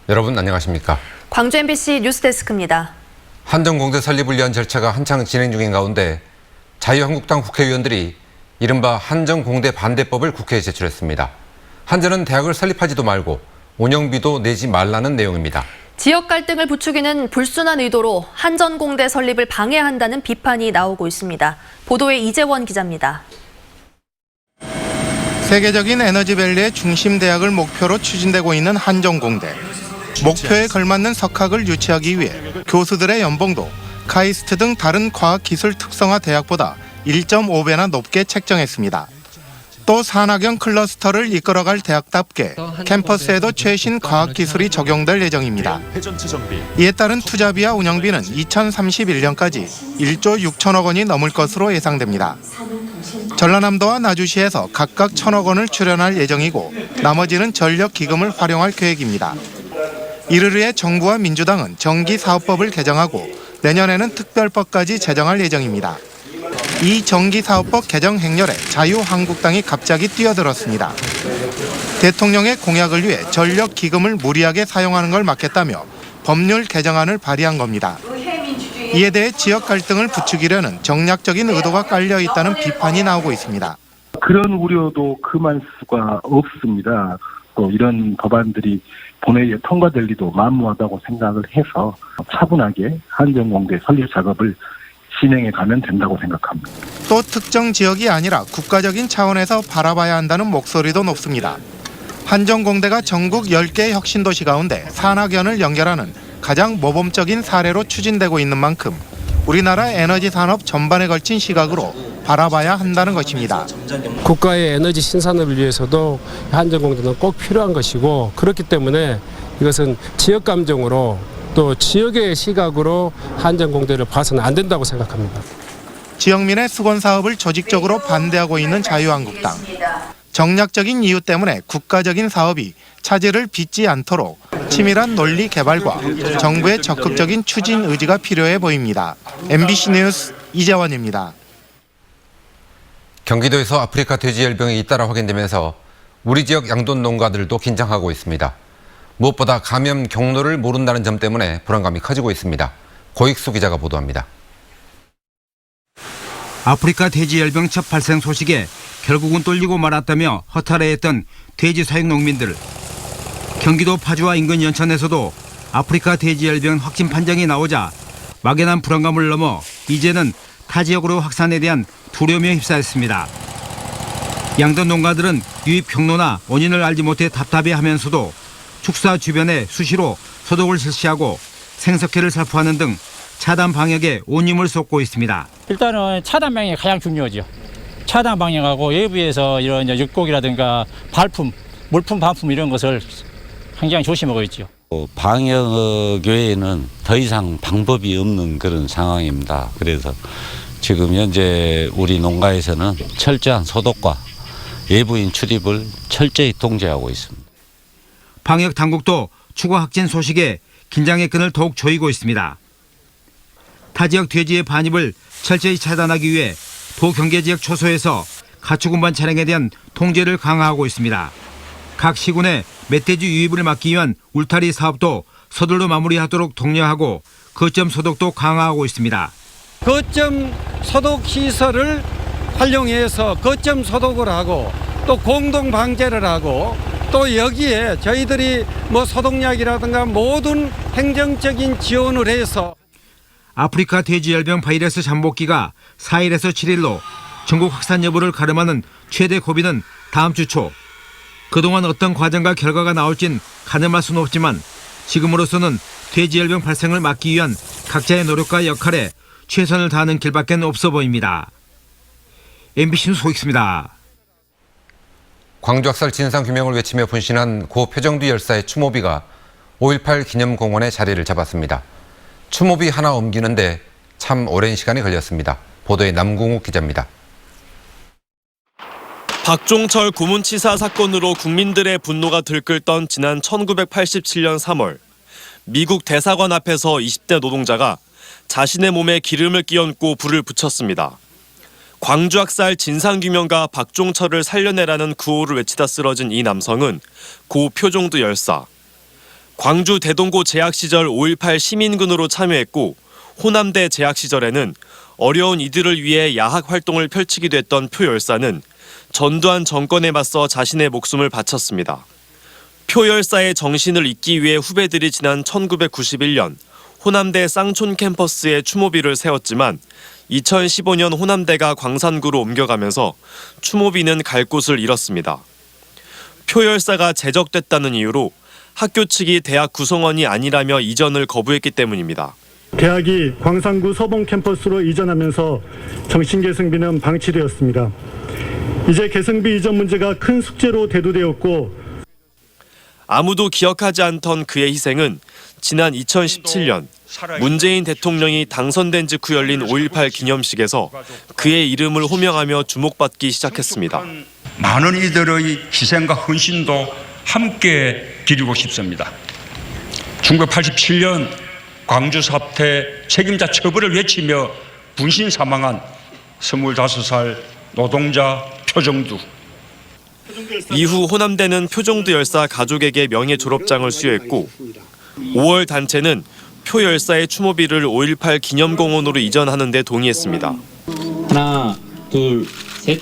여러분 안녕하십니까? 광주 MBC 뉴스데스크입니다. 한전공대 설립을 위한 절차가 한창 진행 중인 가운데 자유한국당 국회의원들이 이른바 한전공대 반대법을 국회에 제출했습니다. 한전은 대학을 설립하지도 말고 운영비도 내지 말라는 내용입니다. 지역 갈등을 부추기는 불순한 의도로 한전공대 설립을 방해한다는 비판이 나오고 있습니다. 보도에 이재원 기자입니다. 세계적인 에너지밸리의 중심 대학을 목표로 추진되고 있는 한전공대. 목표에 걸맞는 석학을 유치하기 위해 교수들의 연봉도 카이스트 등 다른 과학기술 특성화 대학보다 1.5배나 높게 책정했습니다. 또 산학형 클러스터를 이끌어갈 대학답게 캠퍼스에도 최신 과학기술이 적용될 예정입니다. 이에 따른 투자비와 운영비는 2031년까지 1조 6천억 원이 넘을 것으로 예상됩니다. 전라남도와 나주시에서 각각 1,000억 원을 출연할 예정이고 나머지는 전력기금을 활용할 계획입니다. 이를 위해 정부와 민주당은 전기사업법을 개정하고 내년에는 특별법까지 제정할 예정입니다. 이 전기사업법 개정 행렬에 자유한국당이 갑자기 뛰어들었습니다. 대통령의 공약을 위해 전력기금을 무리하게 사용하는 걸 막겠다며 법률 개정안을 발의한 겁니다. 이에 대해 지역 갈등을 부추기려는 정략적인 의도가 깔려 있다는 비판이 나오고 있습니다. 그런 우려도 그만 수가 없습니다. 또 이런 법안들이 본회의에 통과될 리도 만무하다고 생각을 해서 차분하게 한전공대 설립 작업을 진행해 가면 된다고 생각합니다. 또 특정 지역이 아니라 국가적인 차원에서 바라봐야 한다는 목소리도 높습니다. 한전공대가 전국 10개 혁신도시 가운데 산학연을 연결하는 가장 모범적인 사례로 추진되고 있는 만큼 우리나라 에너지 산업 전반에 걸친 시각으로 바라봐야 한다는 것입니다. 국가의 에너지 신산업을 위해서도 한전공대는 꼭 필요한 것이고 그렇기 때문에 이것은 지역 감정으로 또 지역의 시각으로 한전공대를 봐서는 안 된다고 생각합니다. 지역민의 수건 사업을 조직적으로 반대하고 있는 자유한국당. 정략적인 이유 때문에 국가적인 사업이 차질을 빚지 않도록 치밀한 논리 개발과 정부의 적극적인 추진 의지가 필요해 보입니다. MBC 뉴스 이재원입니다. 경기도에서 아프리카 돼지열병이 잇따라 확인되면서 우리 지역 양돈 농가들도 긴장하고 있습니다. 무엇보다 감염 경로를 모른다는 점 때문에 불안감이 커지고 있습니다. 고익수 기자가 보도합니다. 아프리카 돼지열병 첫 발생 소식에 결국은 뚫리고 말았다며 허탈해했던 돼지 사육 농민들. 경기도 파주와 인근 연천에서도 아프리카 돼지열병 확진 판정이 나오자 막연한 불안감을 넘어 이제는 타 지역으로 확산에 대한 두려움에 휩싸였습니다. 양돈 농가들은 유입 경로나 원인을 알지 못해 답답해하면서도 축사 주변에 수시로 소독을 실시하고 생석회를 살포하는 등 차단 방역에 온 힘을 쏟고 있습니다. 일단은 차단 방역이 가장 중요하죠. 차단 방역하고 외부에서 이런 육고기라든가 발품, 물품, 반품 이런 것을 굉장히 조심하고 있죠. 방역 외에는 더 이상 방법이 없는 그런 상황입니다. 그래서 지금 현재 우리 농가에서는 철저한 소독과 외부인 출입을 철저히 통제하고 있습니다. 방역 당국도 추가 확진 소식에 긴장의 끈을 더욱 조이고 있습니다. 타 지역 돼지의 반입을 철저히 차단하기 위해 도경계지역 초소에서 가축 운반 차량에 대한 통제를 강화하고 있습니다. 각 시군의 멧돼지 유입을 막기 위한 울타리 사업도 서둘러 마무리하도록 독려하고 거점 소독도 강화하고 있습니다. 거점 소독 시설을 활용해서 거점 소독을 하고 또 공동 방제를 하고 또 여기에 저희들이 소독약이라든가 모든 행정적인 지원을 해서 아프리카 돼지열병 바이러스 잠복기가 4일에서 7일로 전국 확산 여부를 가름하는 최대 고비는 다음 주 초. 그동안 어떤 과정과 결과가 나올진 가늠할 수는 없지만 지금으로서는 돼지열병 발생을 막기 위한 각자의 노력과 역할에 최선을 다하는 길밖에 없어 보입니다. MBC 뉴스 소익수입니다. 광주학살 진상규명을 외치며 분신한 고 표정두 열사의 추모비가 5.18 기념공원에 자리를 잡았습니다. 추모비 하나 옮기는데 참 오랜 시간이 걸렸습니다. 보도에 남궁욱 기자입니다. 박종철 고문치사 사건으로 국민들의 분노가 들끓던 지난 1987년 3월 미국 대사관 앞에서 20대 노동자가 자신의 몸에 기름을 끼얹고 불을 붙였습니다. 광주학살 진상규명과 박종철을 살려내라는 구호를 외치다 쓰러진 이 남성은 고 표정두 열사. 광주 대동고 재학 시절 5.18 시민군으로 참여했고 호남대 재학 시절에는 어려운 이들을 위해 야학 활동을 펼치기도 했던 표 열사는 전두환 정권에 맞서 자신의 목숨을 바쳤습니다. 표 열사의 정신을 잇기 위해 후배들이 지난 1991년 호남대 쌍촌 캠퍼스에 추모비를 세웠지만 2015년 호남대가 광산구로 옮겨가면서 추모비는 갈 곳을 잃었습니다. 표 열사가 제적됐다는 이유로 학교 측이 대학 구성원이 아니라며 이전을 거부했기 때문입니다. 대학이 광산구 서봉 캠퍼스로 이전하면서 정신계승비는 방치되었습니다. 이제 계승비 이전 문제가 큰 숙제로 대두되었고 아무도 기억하지 않던 그의 희생은 지난 2017년 문재인 대통령이 당선된 직후 열린 5.18 기념식에서 그의 이름을 호명하며 주목받기 시작했습니다. 많은 이들의 희생과 헌신도 함께 기리고 싶습니다. 1987년 광주 사태 책임자 처벌을 외치며 분신 사망한 25살 노동자 표정두. 이후 호남대는 표정두 열사 가족에게 명예 졸업장을 수여했고 5월 단체는 표 열사의 추모비를 5.18 기념공원으로 이전하는 데 동의했습니다. 하나, 둘, 셋.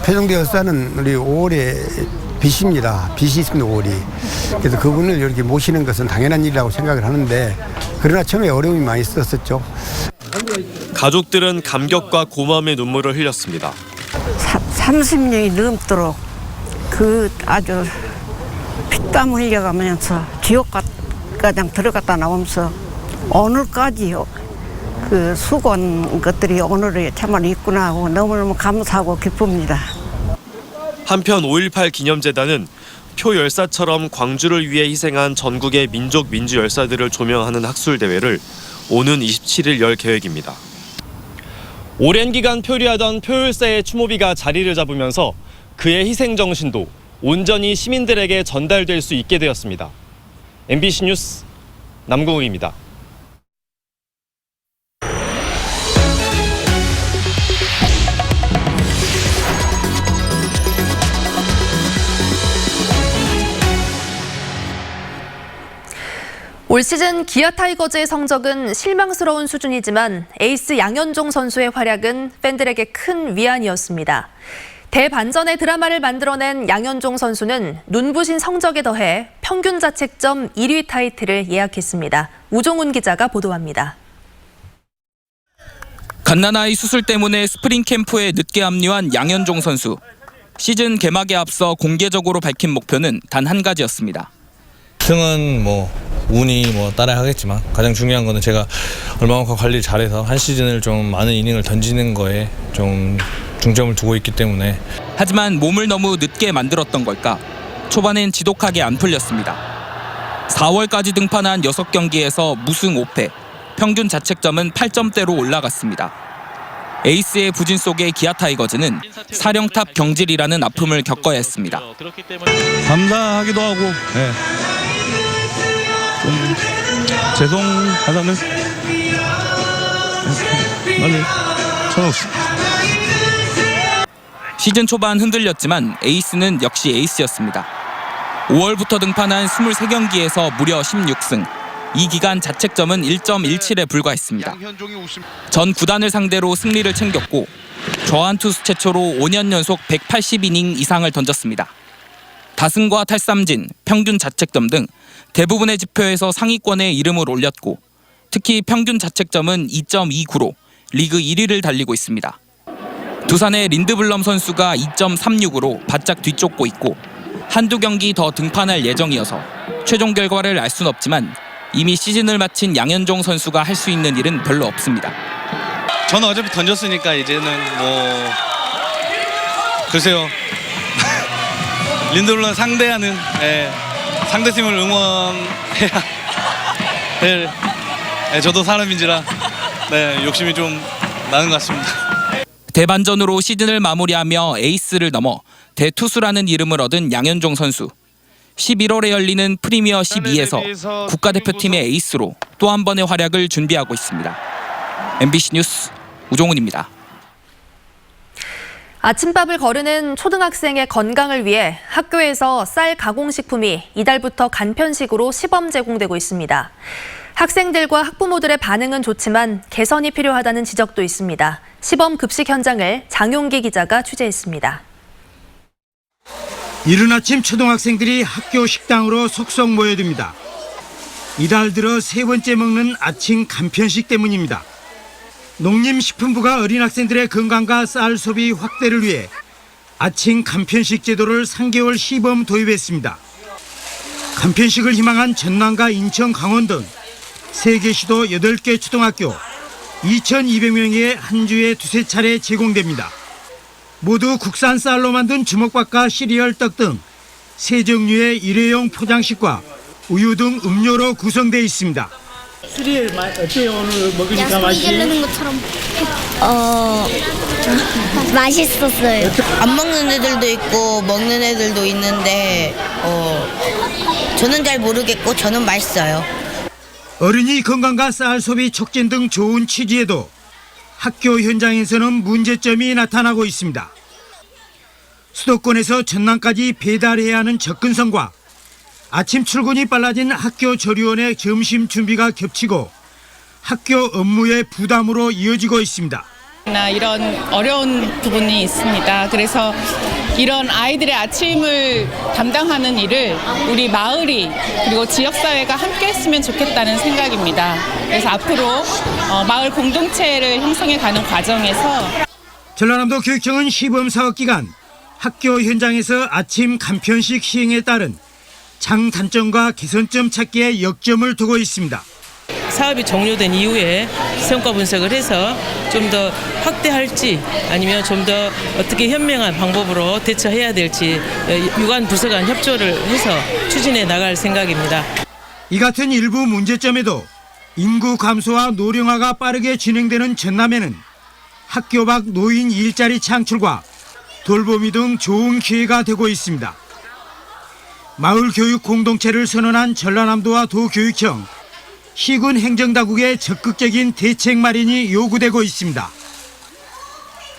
표정대 열사는 우리 5월의 빚입니다. 빚이 있습니다, 5월이. 그래서 그분을 이렇게 모시는 것은 당연한 일이라고 생각을 하는데 그러나 처음에 어려움이 많이 있었죠. 가족들은 감격과 고마움의 눈물을 흘렸습니다. 30년이 넘도록 그 아주 피땀 흘려가면서 지옥가장 들어갔다 나오면서 오늘까지 그 수고한 것들이 오늘에 참말 있구나 하고 너무너무 감사하고 기쁩니다. 한편 5.18 기념재단은 표 열사처럼 광주를 위해 희생한 전국의 민족 민주 열사들을 조명하는 학술 대회를 오는 27일 열 계획입니다. 오랜 기간 표류하던 표 열사의 추모비가 자리를 잡으면서 그의 희생 정신도 온전히 시민들에게 전달될 수 있게 되었습니다. MBC 뉴스 남궁욱입니다. 올 시즌 기아 타이거즈의 성적은 실망스러운 수준이지만 에이스 양현종 선수의 활약은 팬들에게 큰 위안이었습니다. 대반전의 드라마를 만들어낸 양현종 선수는 눈부신 성적에 더해 평균 자책점 1위 타이틀을 예약했습니다. 우종훈 기자가 보도합니다. 갓난아이 수술 때문에 스프링 캠프에 늦게 합류한 양현종 선수. 시즌 개막에 앞서 공개적으로 밝힌 목표는 단 한 가지였습니다. 승은 운이 따라야 하겠지만 가장 중요한 거는 제가 얼마만큼 관리를 잘해서 한 시즌을 좀 많은 이닝을 던지는 거에 좀 중점을 두고 있기 때문에. 하지만 몸을 너무 늦게 만들었던 걸까? 초반엔 지독하게 안 풀렸습니다. 4월까지 등판한 6경기에서 무승 5패, 평균 자책점은 8점대로 올라갔습니다. 에이스의 부진 속에 기아 타이거즈는 사령탑 경질이라는 아픔을 겪어야 했습니다. 감사하기도 하고 좀 죄송하다는 말을 전없습니다. 시즌 초반 흔들렸지만 에이스는 역시 에이스였습니다. 5월부터 등판한 23경기에서 무려 16승. 이 기간 자책점은 1.17에 불과했습니다. 전 구단을 상대로 승리를 챙겼고 좌완 투수 최초로 5년 연속 180이닝 이상을 던졌습니다. 다승과 탈삼진, 평균 자책점 등 대부분의 지표에서 상위권에 이름을 올렸고 특히 평균 자책점은 2.29로 리그 1위를 달리고 있습니다. 두산의 린드블럼 선수가 2.36으로 바짝 뒤쫓고 있고 한두 경기 더 등판할 예정이어서 최종 결과를 알 수는 없지만 이미 시즌을 마친 양현종 선수가 할 수 있는 일은 별로 없습니다. 저는 어차피 던졌으니까 이제는 글쎄요. 린드블럼 상대하는 상대팀을 응원해야 저도 사람인지라 욕심이 좀 나는 것 같습니다. 대반전으로 시즌을 마무리하며 에이스를 넘어 대투수라는 이름을 얻은 양현종 선수. 11월에 열리는 프리미어 12에서 국가대표팀의 에이스로 또 한 번의 활약을 준비하고 있습니다. MBC 뉴스 우종훈입니다. 아침밥을 거르는 초등학생의 건강을 위해 학교에서 쌀 가공식품이 이달부터 간편식으로 시범 제공되고 있습니다. 학생들과 학부모들의 반응은 좋지만 개선이 필요하다는 지적도 있습니다. 시범 급식 현장을 장용기 기자가 취재했습니다. 이른 아침 초등학생들이 학교 식당으로 속속 모여듭니다. 이달 들어 세 번째 먹는 아침 간편식 때문입니다. 농림식품부가 어린 학생들의 건강과 쌀 소비 확대를 위해 아침 간편식 제도를 3개월 시범 도입했습니다. 간편식을 희망한 전남과 인천, 강원 등 3개 시도 8개 초등학교 2,200명에 한 주에 2~3차례 제공됩니다. 모두 국산 쌀로 만든 주먹밥과 시리얼, 떡 등 세 종류의 일회용 포장식과 우유 등 음료로 구성되어 있습니다. 시리얼 어때요? 오늘 먹으니까 맛이? 야스리 것처럼 맛있었어요. 안 먹는 애들도 있고 먹는 애들도 있는데 저는 잘 모르겠고 저는 맛있어요. 어린이 건강과 쌀 소비 촉진 등 좋은 취지에도 학교 현장에서는 문제점이 나타나고 있습니다. 수도권에서 전남까지 배달해야 하는 접근성과 아침 출근이 빨라진 학교 조리원의 점심 준비가 겹치고 학교 업무의 부담으로 이어지고 있습니다. 이런 어려운 부분이 있습니다. 그래서 이런 아이들의 아침을 담당하는 일을 우리 마을이 그리고 지역사회가 함께 했으면 좋겠다는 생각입니다. 그래서 앞으로 마을 공동체를 형성해 가는 과정에서 전라남도 교육청은 시범 사업 기간 학교 현장에서 아침 간편식 시행에 따른 장단점과 개선점 찾기에 역점을 두고 있습니다. 사업이 종료된 이후에 성과 분석을 해서 좀 더 확대할지 아니면 좀 더 어떻게 현명한 방법으로 대처해야 될지 유관 부서 간 협조를 해서 추진해 나갈 생각입니다. 이 같은 일부 문제점에도 인구 감소와 노령화가 빠르게 진행되는 전남에는 학교 밖 노인 일자리 창출과 돌보미 등 좋은 기회가 되고 있습니다. 마을 교육 공동체를 선언한 전라남도와 도교육청, 시군 행정당국의 적극적인 대책 마련이 요구되고 있습니다.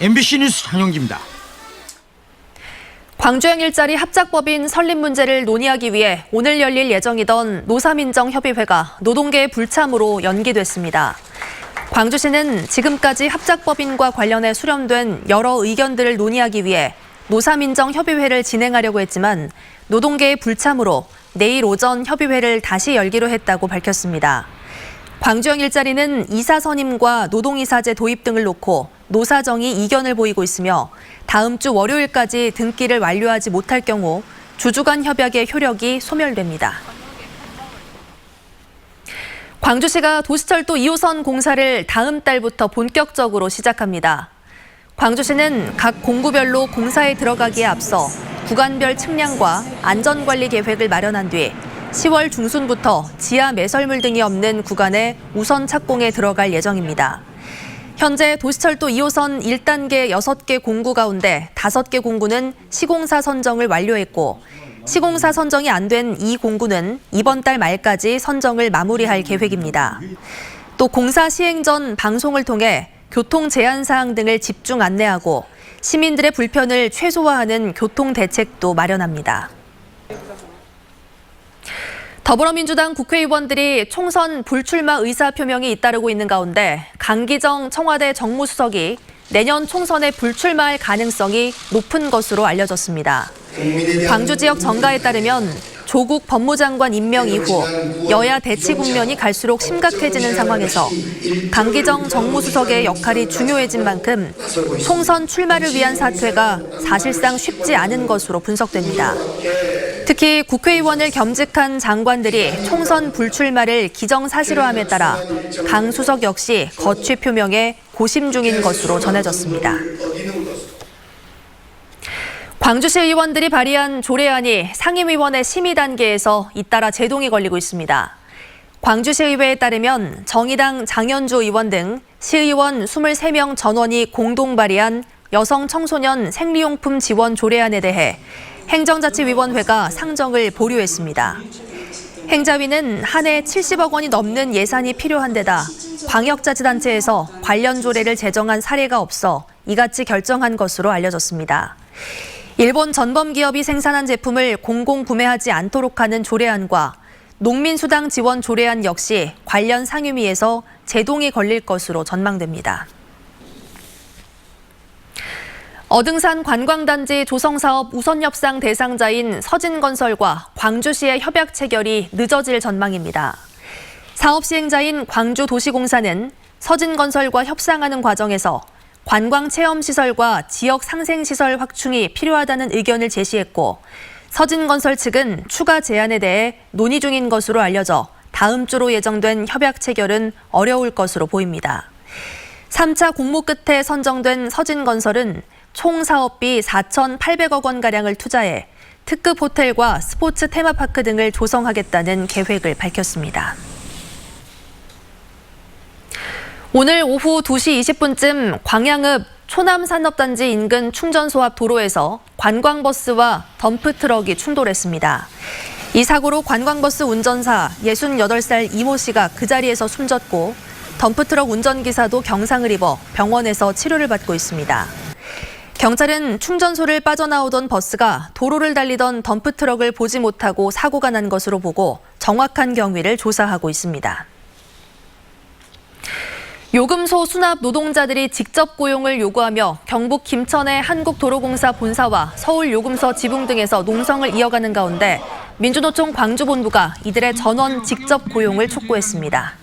MBC 뉴스 장용기입니다. 광주형 일자리 합작법인 설립 문제를 논의하기 위해 오늘 열릴 예정이던 노사민정협의회가 노동계의 불참으로 연기됐습니다. 광주시는 지금까지 합작법인과 관련해 수렴된 여러 의견들을 논의하기 위해 노사민정협의회를 진행하려고 했지만 노동계의 불참으로 내일 오전 협의회를 다시 열기로 했다고 밝혔습니다. 광주형 일자리는 이사 선임과 노동이사제 도입 등을 놓고 노사정이 이견을 보이고 있으며 다음 주 월요일까지 등기를 완료하지 못할 경우 주주간 협약의 효력이 소멸됩니다. 광주시가 도시철도 2호선 공사를 다음 달부터 본격적으로 시작합니다. 광주시는 각 공구별로 공사에 들어가기에 앞서 구간별 측량과 안전관리 계획을 마련한 뒤 10월 중순부터 지하 매설물 등이 없는 구간에 우선 착공에 들어갈 예정입니다. 현재 도시철도 2호선 1단계 6개 공구 가운데 5개 공구는 시공사 선정을 완료했고 시공사 선정이 안 된 이 공구는 이번 달 말까지 선정을 마무리할 계획입니다. 또 공사 시행 전 방송을 통해 교통 제한 사항 등을 집중 안내하고 시민들의 불편을 최소화하는 교통 대책도 마련합니다. 더불어민주당 국회의원들이 총선 불출마 의사표명이 잇따르고 있는 가운데 강기정 청와대 정무수석이 내년 총선에 불출마할 가능성이 높은 것으로 알려졌습니다. 광주 지역 정가에 따르면 조국 법무장관 임명 이후 여야 대치 국면이 갈수록 심각해지는 상황에서 강기정 정무수석의 역할이 중요해진 만큼 총선 출마를 위한 사퇴가 사실상 쉽지 않은 것으로 분석됩니다. 특히 국회의원을 겸직한 장관들이 총선 불출마를 기정사실화함에 따라 강 수석 역시 거취 표명에 고심 중인 것으로 전해졌습니다. 광주시 의원들이 발의한 조례안이 상임위원회 심의 단계에서 잇따라 제동이 걸리고 있습니다. 광주시의회에 따르면 정의당 장현주 의원 등 시의원 23명 전원이 공동 발의한 여성 청소년 생리용품 지원 조례안에 대해 행정자치위원회가 상정을 보류했습니다. 행자위는 한 해 70억 원이 넘는 예산이 필요한 데다 광역자치단체에서 관련 조례를 제정한 사례가 없어 이같이 결정한 것으로 알려졌습니다. 일본 전범기업이 생산한 제품을 공공 구매하지 않도록 하는 조례안과 농민수당 지원 조례안 역시 관련 상임위에서 제동이 걸릴 것으로 전망됩니다. 어등산 관광단지 조성사업 우선협상 대상자인 서진건설과 광주시의 협약 체결이 늦어질 전망입니다. 사업 시행자인 광주도시공사는 서진건설과 협상하는 과정에서 관광체험시설과 지역 상생시설 확충이 필요하다는 의견을 제시했고, 서진건설 측은 추가 제안에 대해 논의 중인 것으로 알려져 다음 주로 예정된 협약 체결은 어려울 것으로 보입니다. 3차 공모 끝에 선정된 서진건설은 총 사업비 4,800억 원가량을 투자해 특급 호텔과 스포츠 테마파크 등을 조성하겠다는 계획을 밝혔습니다. 오늘 오후 2시 20분쯤 광양읍 초남산업단지 인근 충전소 앞 도로에서 관광버스와 덤프트럭이 충돌했습니다. 이 사고로 관광버스 운전사 68살 이모 씨가 그 자리에서 숨졌고, 덤프트럭 운전기사도 경상을 입어 병원에서 치료를 받고 있습니다. 경찰은 충전소를 빠져나오던 버스가 도로를 달리던 덤프트럭을 보지 못하고 사고가 난 것으로 보고 정확한 경위를 조사하고 있습니다. 요금소 수납 노동자들이 직접 고용을 요구하며 경북 김천의 한국도로공사 본사와 서울요금서 지붕 등에서 농성을 이어가는 가운데 민주노총 광주본부가 이들의 전원 직접 고용을 촉구했습니다.